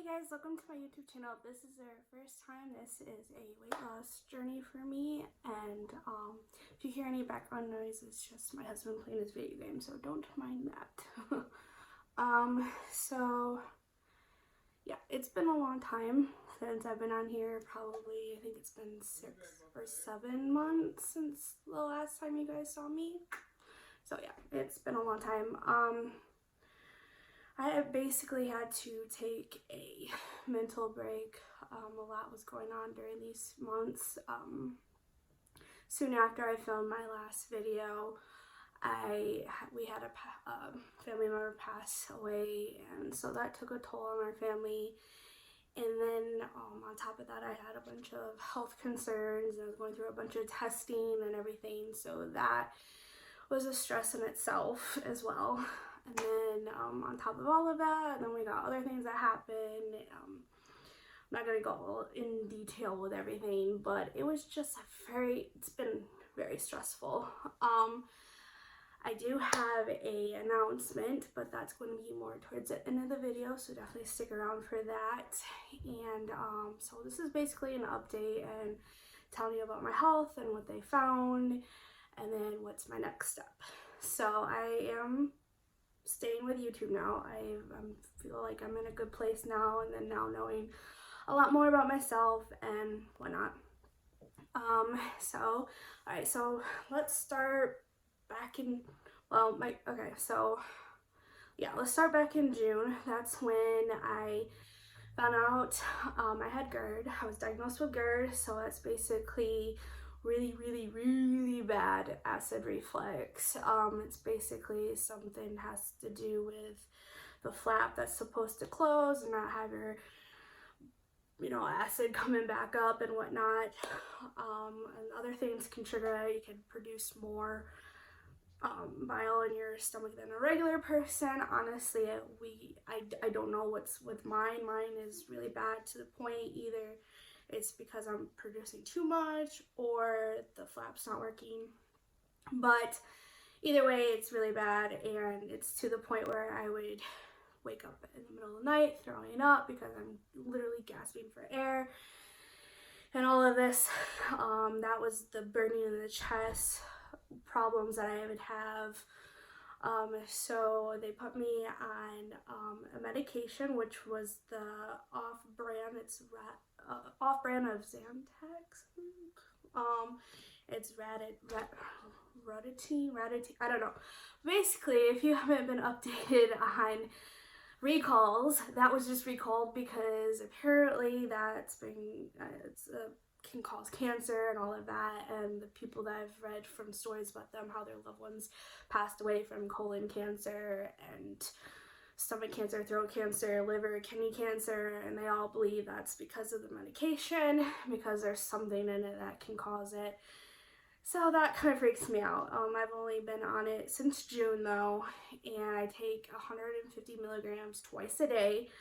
guys, welcome to my YouTube channel. If this is your first time, this is a weight loss journey for me, and if you hear any background noise, it's just my husband playing his video game, so don't mind that. So yeah, it's been a long time since I've been on here. Probably, I think it's been 6 or 7 months since the last time you guys saw me. So yeah, it's been a long time. I have basically had to take a mental break. A lot was going on during these months. Soon after I filmed my last video, we had a family member pass away, and so that took a toll on our family. And then on top of that, I had a bunch of health concerns, and I was going through a bunch of testing and everything, so that was a stress in itself as well. And then on top of all of that, then we got other things that happened. I'm not going to go in detail with everything, but it was just it's been very stressful. I do have a announcement, but that's going to be more towards the end of the video, so definitely stick around for that. And so this is basically an update and telling you about my health and what they found, and then what's my next step. So I am staying with YouTube now. I feel like I'm in a good place now, and then now knowing a lot more about myself and whatnot. So alright, so let's start back in, let's start back in June. That's when I found out I had GERD. I was diagnosed with GERD, so that's basically really bad acid reflux. It's basically something has to do with the flap that's supposed to close and not have your acid coming back up and whatnot. And other things can trigger it. You can produce more bile in your stomach than a regular person. Honestly, I don't know what's with mine. Mine is really bad to the point either it's because I'm producing too much or the flap's not working. But either way, it's really bad, and it's to the point where I would wake up in the middle of the night throwing up because I'm literally gasping for air and all of this. That was the burning in the chest problems that I would have. So they put me on a medication, which was the off-brand. It's off-brand of Zantac. It's Raditine. I don't know. Basically, if you haven't been updated on recalls, that was just recalled because apparently that's been can cause cancer and all of that. And the people that I've read from stories about them, how their loved ones passed away from colon cancer and stomach cancer, throat cancer, liver, kidney cancer, and they all believe that's because of the medication, because there's something in it that can cause it. So that kind of freaks me out. I've only been on it since June though, and I take 150 milligrams twice a day.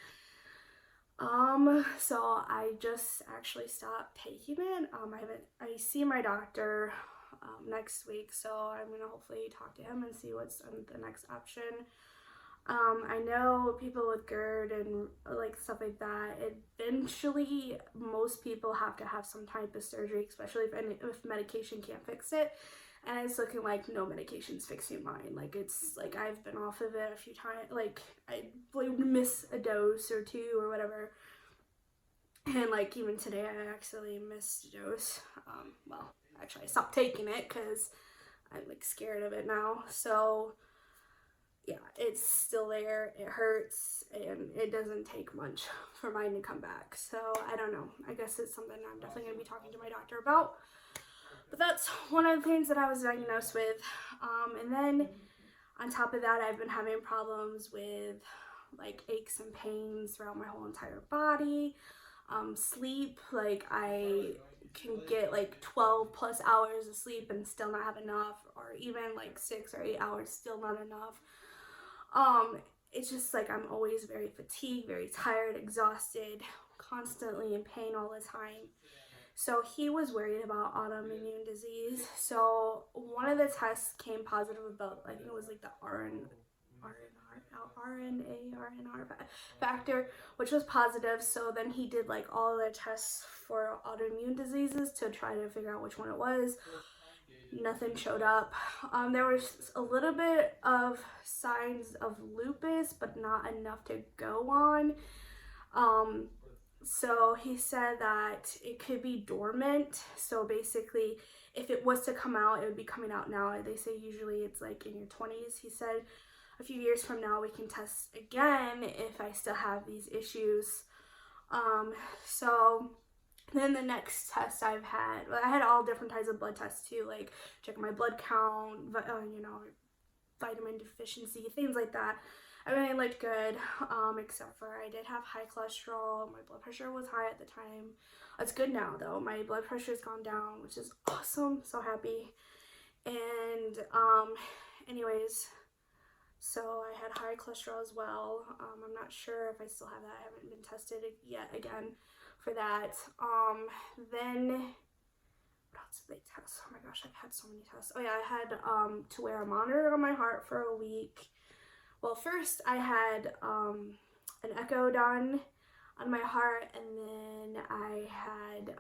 So I just actually stopped taking it. I see my doctor next week, so I'm gonna hopefully talk to him and see what's the next option. I know people with GERD and like stuff like that, eventually most people have to have some type of surgery, especially if medication can't fix it. And it's looking like no medication's fixing mine. Like, it's like I've been off of it a few times. Like, I would miss a dose or two or whatever. And like even today I actually missed a dose. Well, actually I stopped taking it because I'm like scared of it now. So yeah, it's still there, it hurts, and it doesn't take much for mine to come back. So I don't know, I guess it's something I'm definitely going to be talking to my doctor about. But that's one of the things that I was diagnosed with. And then on top of that, I've been having problems with like aches and pains throughout my whole entire body. Sleep, like I can get like 12 plus hours of sleep and still not have enough, or even like 6 or 8 hours, still not enough. It's just like I'm always very fatigued, very tired, exhausted, constantly in pain all the time. So he was worried about autoimmune disease. So one of the tests came positive about, I think it was like the RNR. RNR factor, which was positive. So then he did like all the tests for autoimmune diseases to try to figure out which one it was. Nothing showed up. There was a little bit of signs of lupus, but not enough to go on. So he said that it could be dormant. So basically, if it was to come out, it would be coming out now. They say usually it's like in your 20s. He said a few years from now we can test again if I still have these issues. So then the next test I had all different types of blood tests too, like checking my blood count, vitamin deficiency, things like that. Everything looked good, except for I did have high cholesterol. My blood pressure was high at the time. It's good now though. My blood pressure's gone down, which is awesome. So happy. And anyways, so I had high cholesterol as well. I'm not sure if I still have that. I haven't been tested yet again for that. Then what else did they test? Oh my gosh, I've had so many tests. Oh yeah, I had to wear a monitor on my heart for a week. Well, first I had an echo done on my heart, and then I had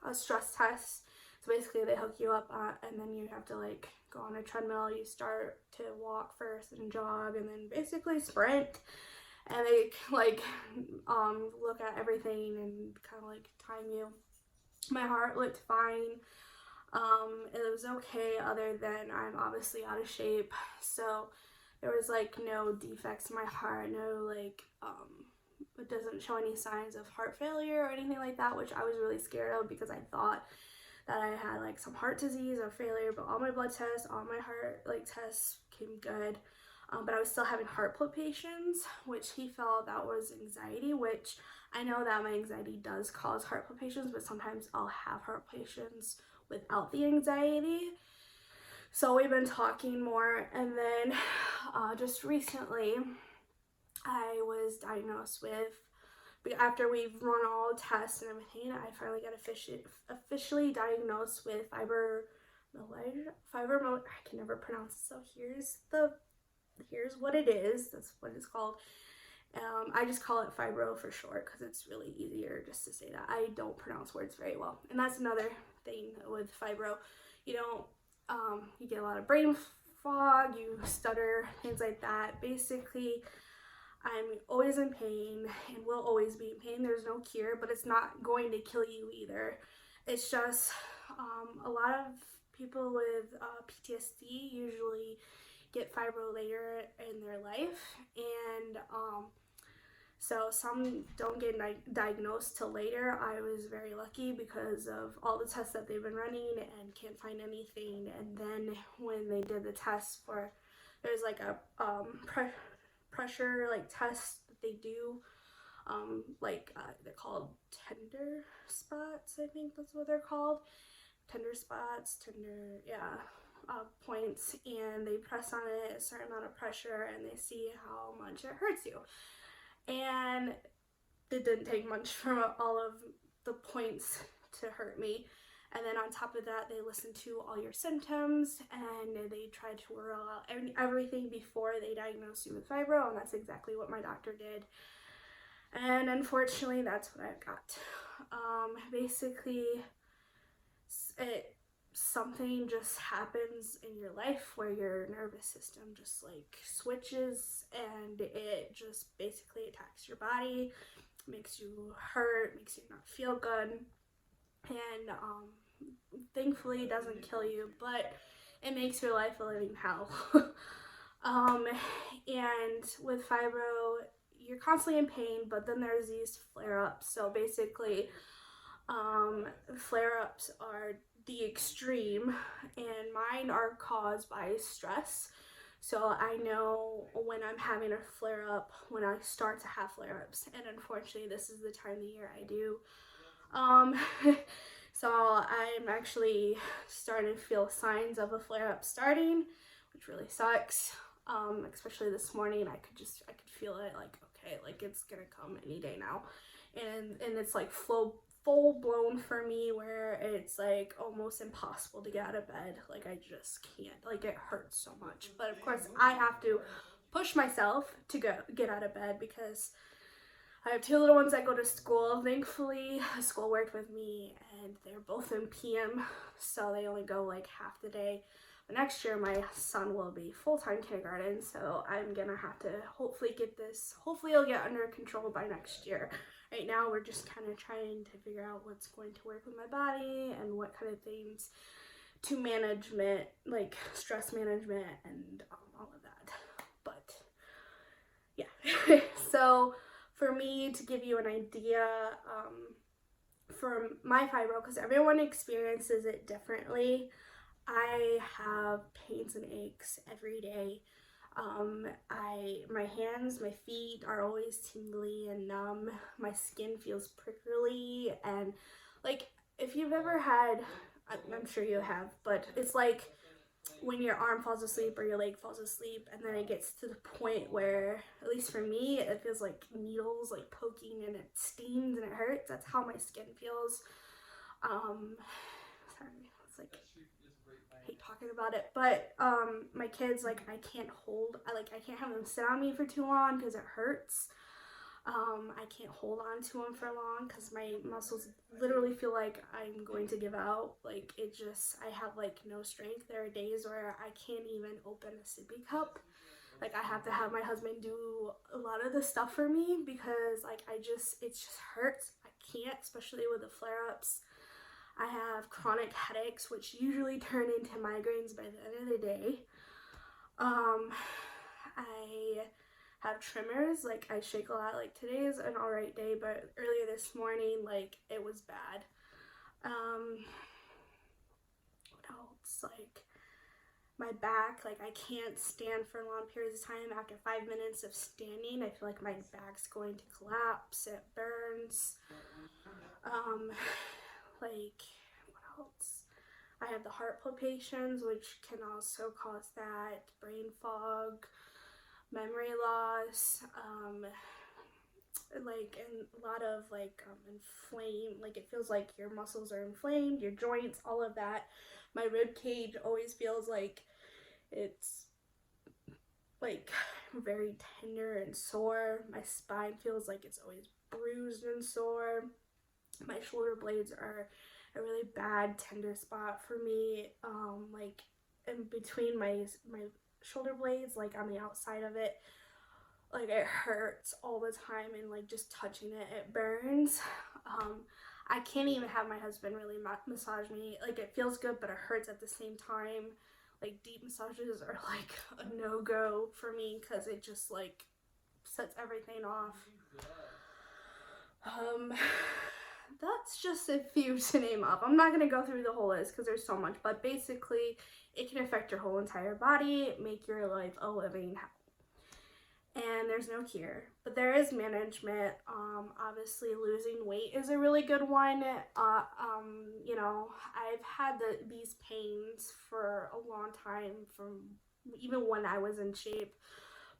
a stress test. So basically they hook you up and then you have to like go on a treadmill. You start to walk first and jog and then basically sprint, and they like look at everything and kind of like time you. My heart looked fine. It was okay, other than I'm obviously out of shape, so there was like no defects in my heart, no like it doesn't show any signs of heart failure or anything like that, which I was really scared of because I thought that I had like some heart disease or failure. But all my blood tests, all my heart like tests came good. But I was still having heart palpitations, which he felt that was anxiety, which I know that my anxiety does cause heart palpitations, but sometimes I'll have heart palpitations without the anxiety. So we've been talking more, and then just recently I was diagnosed with, after we've run all tests and everything, I finally got officially diagnosed with fibromyalgia. I can never pronounce it, so here's what it is. That's what it's called. I just call it fibro for short because it's really easier just to say that. I don't pronounce words very well, and that's another thing with fibro. You get a lot of brain fog, you stutter, things like that. Basically, I'm always in pain and will always be in pain. There's no cure, but it's not going to kill you either. It's just a lot of people with PTSD usually get fibro later in their life, and so some don't get diagnosed till later. I was very lucky because of all the tests that they've been running and can't find anything. And then when they did the test there's like a pressure like test that they do, they're called tender spots. I think that's what they're called. Tender spots, points, and they press on it a certain amount of pressure and they see how much it hurts you. And it didn't take much for all of the points to hurt me. And then on top of that, they listen to all your symptoms and they try to rule out everything before they diagnose you with fibro, and that's exactly what my doctor did. And unfortunately, that's what I got. Basically, something just happens in your life where your nervous system just like switches, and it just basically attacks your body, makes you hurt, makes you not feel good, and thankfully it doesn't kill you, but it makes your life a living hell. And with fibro, you're constantly in pain, but then there's these flare-ups. So basically, flare-ups are the extreme, and mine are caused by stress. So I know when I'm having a flare-up, when I start to have flare-ups, and unfortunately this is the time of the year I do. So I'm actually starting to feel signs of a flare-up starting, which really sucks. Especially this morning, I could feel it, like, okay, like it's gonna come any day now. And it's like full blown for me, where it's like almost impossible to get out of bed. Like I just can't, like it hurts so much. But of course I have to push myself to get out of bed because I have 2 little ones that go to school. Thankfully, school worked with me, and they're both in PM, so they only go like half the day. But next year, my son will be full-time kindergarten, so I'm gonna have to hopefully it'll get under control by next year. Right now, we're just kind of trying to figure out what's going to work with my body and what kind of things to management, like stress management and all of that. But yeah, so for me, to give you an idea, for my fibro, because everyone experiences it differently, I have pains and aches every day. My hands, my feet are always tingly and numb. My skin feels prickly, and like if you've ever had, I'm sure you have, but it's like when your arm falls asleep or your leg falls asleep, and then it gets to the point where, at least for me, it feels like needles like poking, and it stings and it hurts. That's how my skin feels. Sorry, it's like I hate talking about it, but my kids, like I can't have them sit on me for too long because it hurts. I can't hold on to them for long because my muscles literally feel like I'm going to give out. Like I have like no strength. There are days where I can't even open a sippy cup. Like I have to have my husband do a lot of the stuff for me because like it just hurts. I can't, especially with the flare-ups. I have chronic headaches, which usually turn into migraines by the end of the day. I have tremors, like I shake a lot. Like today is an alright day, but earlier this morning, like it was bad. What else? Like my back, like I can't stand for long periods of time. After 5 minutes of standing, I feel like my back's going to collapse. It burns. Like what else? I have the heart palpitations, which can also cause that, brain fog, memory loss, like, and a lot of like inflamed, like it feels like your muscles are inflamed, your joints, all of that. My rib cage always feels like it's like very tender and sore. My spine feels like it's always bruised and sore. My shoulder blades are a really bad tender spot for me, like in between my shoulder blades, like on the outside of it, like it hurts all the time, and like just touching it burns. I can't even have my husband really massage me. Like it feels good, but it hurts at the same time. Like deep massages are like a no-go for me because it just like sets everything off. That's just a few to name off. I'm not going to go through the whole list because there's so much, but basically it can affect your whole entire body, make your life a living hell. And there's no cure, but there is management. Obviously losing weight is a really good one. You know, I've had these pains for a long time, from even when I was in shape,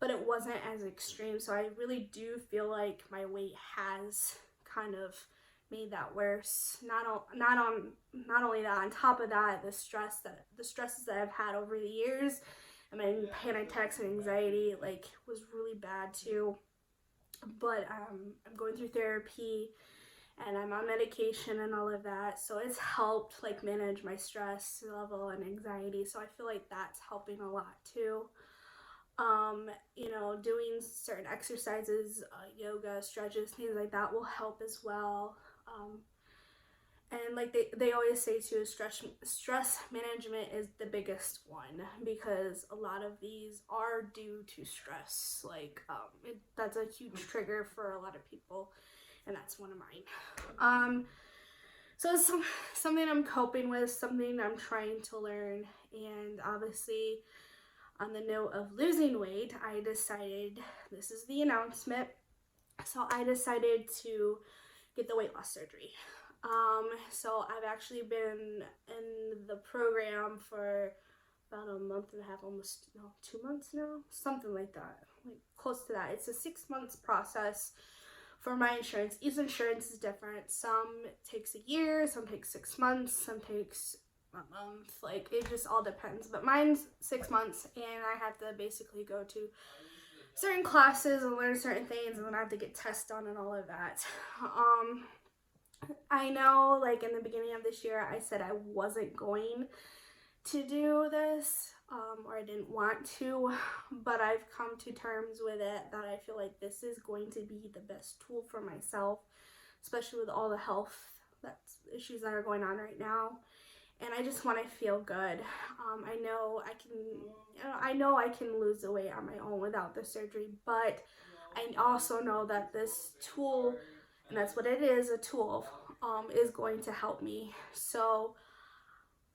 but it wasn't as extreme. So I really do feel like my weight has kind of made that worse. Not only that, on top of that, the stresses that I've had over the years, and my panic attacks and anxiety like was really bad too. But I'm going through therapy and I'm on medication and all of that, so it's helped like manage my stress level and anxiety. So I feel like that's helping a lot too. You know, doing certain exercises, yoga, stretches, things like that will help as well. And like they always say too, stress management is the biggest one, because a lot of these are due to stress. Like that's a huge trigger for a lot of people, and that's one of mine. So it's something I'm coping with, something I'm trying to learn. And obviously, on the note of losing weight, I decided, this is the announcement, so I decided to get the weight loss surgery. So I've actually been in the program for about a month and a half, 2 months now, something like that, like close to that. It's a 6 months process for my insurance. Each insurance is different. Some takes a year, some takes 6 months, some takes a month. Like it just all depends. But mine's 6 months, and I have to basically go to certain classes and learn certain things, and then I have to get tests done and all of that. I know, like, in the beginning of this year, I said I wasn't going to do this, or I didn't want to, but I've come to terms with it that I feel like this is going to be the best tool for myself, especially with all the health issues that are going on right now. And I just want to feel good. I know I can lose the weight on my own without the surgery, but I also know that this tool, and that's what it is, a tool, is going to help me. So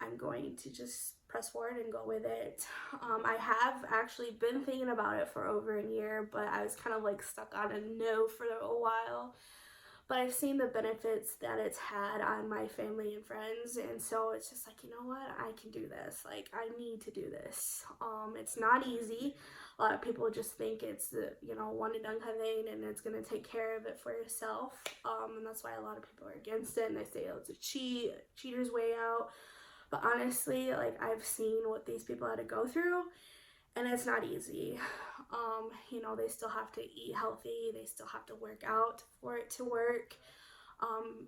I'm going to just press forward and go with it. I have actually been thinking about it for over a year, but I was kind of like stuck on a no for a while. But I've seen the benefits that it's had on my family and friends, and so it's just like, you know what, I can do this. Like, I need to do this. It's not easy. A lot of people just think it's the, one and done kind of thing, and it's gonna take care of it for yourself. And that's why a lot of people are against it, and they say, oh, it's a cheater's way out. But honestly, like, I've seen what these people had to go through, and it's not easy. They still have to eat healthy. They still have to work out for it to work.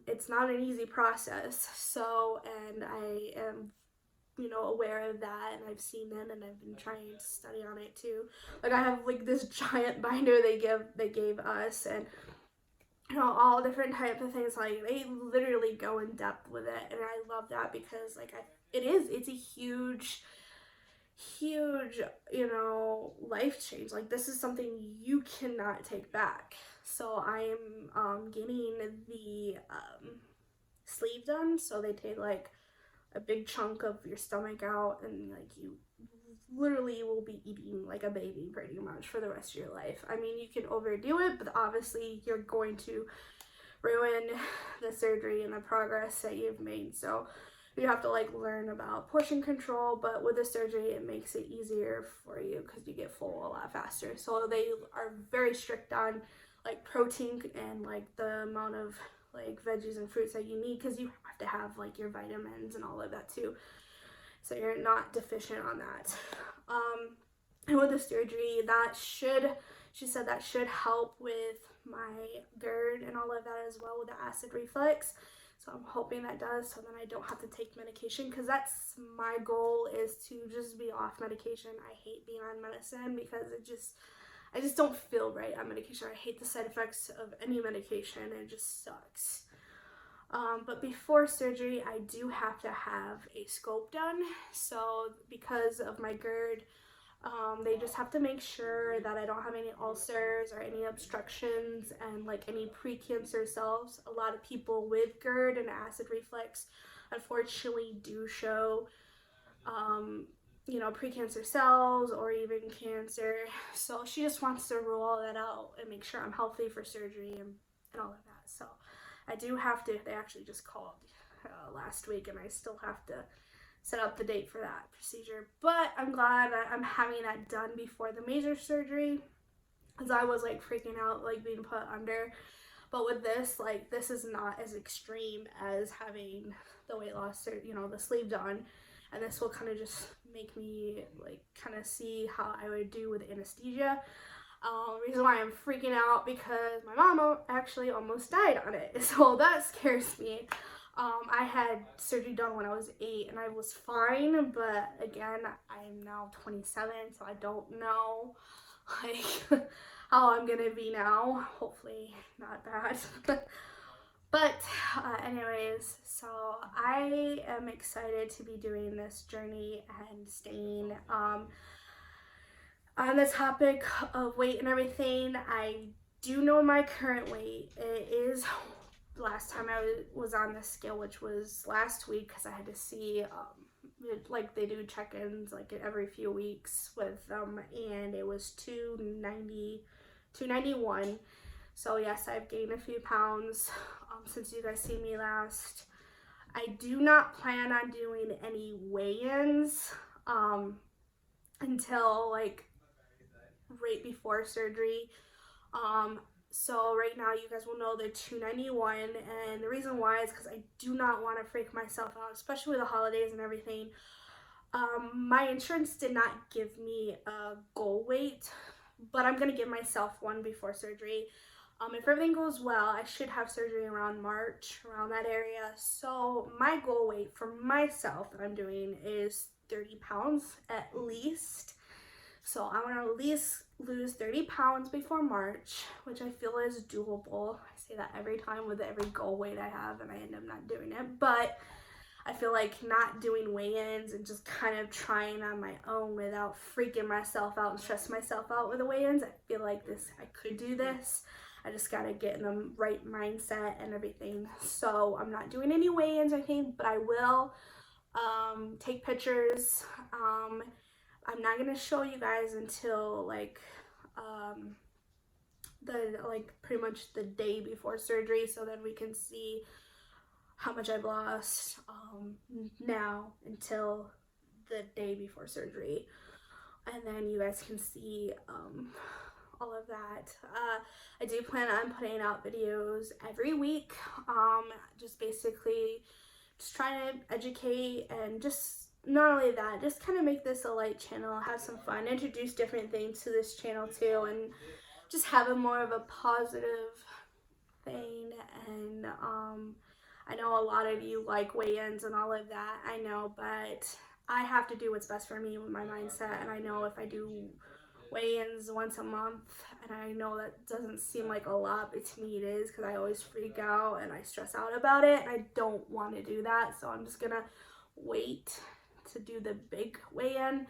It's not an easy process. So, and I am, aware of that, and I've seen it, and I've been trying to study on it too. Like, I have like this giant binder they gave us, and all different type of things. Like, they literally go in depth with it, and I love that because like it's a huge life change. Like, this is something you cannot take back. So I'm getting the sleeve done. So they take like a big chunk of your stomach out, and like you literally will be eating like a baby pretty much for the rest of your life. I mean, you can overdo it, but obviously you're going to ruin the surgery and the progress that you've made. So you have to like learn about portion control, but with the surgery it makes it easier for you because you get full a lot faster. So they are very strict on like protein and like the amount of like veggies and fruits that you need, because you have to have like your vitamins and all of that too, so you're not deficient on that. And with the surgery, she said that should help with my GERD and all of that as well, with the acid reflux. So I'm hoping that does, so then I don't have to take medication, because that's my goal, is to just be off medication. I hate being on medicine because I just don't feel right on medication. I hate the side effects of any medication. It just sucks. But before surgery, I do have to have a scope done. So because of my GERD, they just have to make sure that I don't have any ulcers or any obstructions and like any precancer cells. A lot of people with GERD and acid reflux unfortunately do show precancer cells or even cancer. So she just wants to rule all that out and make sure I'm healthy for surgery and all of that. So I do have to, they actually just called last week, and I still have to set up the date for that procedure. But I'm glad that I'm having that done before the major surgery, because I was like freaking out, like being put under. But with this, like, this is not as extreme as having the weight loss, or the sleeve done. And this will kind of just make me like kind of see how I would do with anesthesia. Reason why I'm freaking out, because my mom actually almost died on it, so that scares me. I had surgery done when I was 8 and I was fine, but again, I'm now 27, so I don't know like how I'm gonna be now. Hopefully not bad. But anyways, so I am excited to be doing this journey and staying on the topic of weight and everything. I do know my current weight. It is, last time I was on the scale, which was last week, because I had to see like they do check-ins like every few weeks with them, and it was 291. So yes, I've gained a few pounds since you guys seen me last. I do not plan on doing any weigh-ins until like right before surgery. So right now you guys will know they're 291, and the reason why is because I do not want to freak myself out, especially with the holidays and everything. My insurance did not give me a goal weight but I'm gonna give myself one before surgery. If everything goes well, I should have surgery around March, around that area. So my goal weight for myself that I'm doing is 30 pounds at least. So I want to at least lose 30 pounds before March, which I feel is doable. I say that every time with every goal weight I have, and I end up not doing it. But I feel like not doing weigh-ins and just kind of trying on my own without freaking myself out and stressing myself out with the weigh-ins, I feel like I could do this. I just gotta get in the right mindset and everything. So I'm not doing any weigh-ins, I think, but I will take pictures. I'm not gonna show you guys until pretty much the day before surgery, so then we can see how much I've lost now until the day before surgery, and then you guys can see all of that. I do plan on putting out videos every week, just basically just trying to educate, and just not only that, just kind of make this a light channel, have some fun, introduce different things to this channel too, and just have a more of a positive thing. And I know a lot of you like weigh-ins and all of that, I know, but I have to do what's best for me with my mindset. And I know if I do weigh-ins once a month, and I know that doesn't seem like a lot, but to me it is, because I always freak out and I stress out about it, and I don't want to do that. So I'm just gonna wait to do the big weigh-in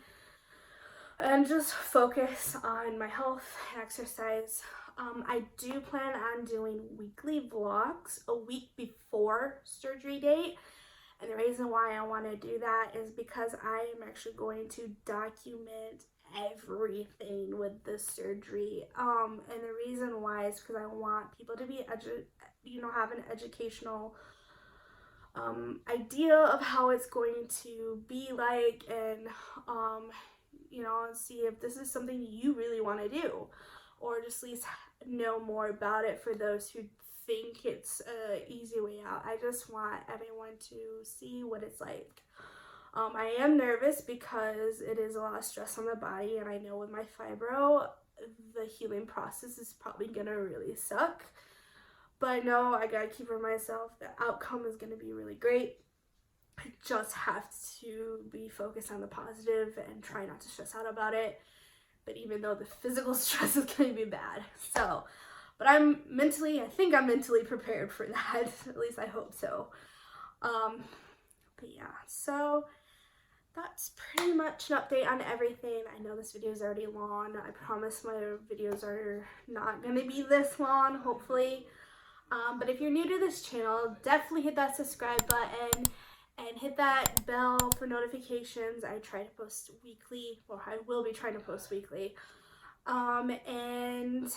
and just focus on my health and exercise. I do plan on doing weekly vlogs a week before surgery date. And the reason why I want to do that is because I am actually going to document everything with the surgery. And the reason why is because I want people to be have an educational idea of how it's going to be like, and see if this is something you really want to do, or just at least know more about it for those who think it's an easy way out. I just want everyone to see what it's like. I am nervous because it is a lot of stress on the body, and I know with my fibro, the healing process is probably gonna really suck. But I know I gotta keep for myself, the outcome is gonna be really great. I just have to be focused on the positive and try not to stress out about it. But even though the physical stress is gonna be bad, so. But I think I'm mentally prepared for that. At least I hope so. But yeah, so that's pretty much an update on everything. I know this video is already long. I promise my videos are not going to be this long, hopefully. But if you're new to this channel, definitely hit that subscribe button and hit that bell for notifications. I try to post weekly, or I will be trying to post weekly. And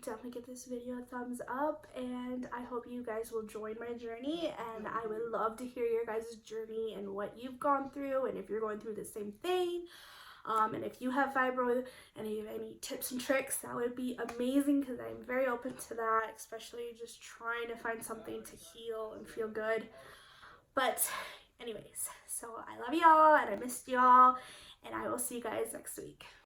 definitely give this video a thumbs up, and I hope you guys will join my journey, and I would love to hear your guys' journey and what you've gone through, and if you're going through the same thing, and if you have fibro and you have any tips and tricks, that would be amazing, because I'm very open to that, especially just trying to find something to heal and feel good. But anyways, so I love y'all, and I missed y'all, and I will see you guys next week.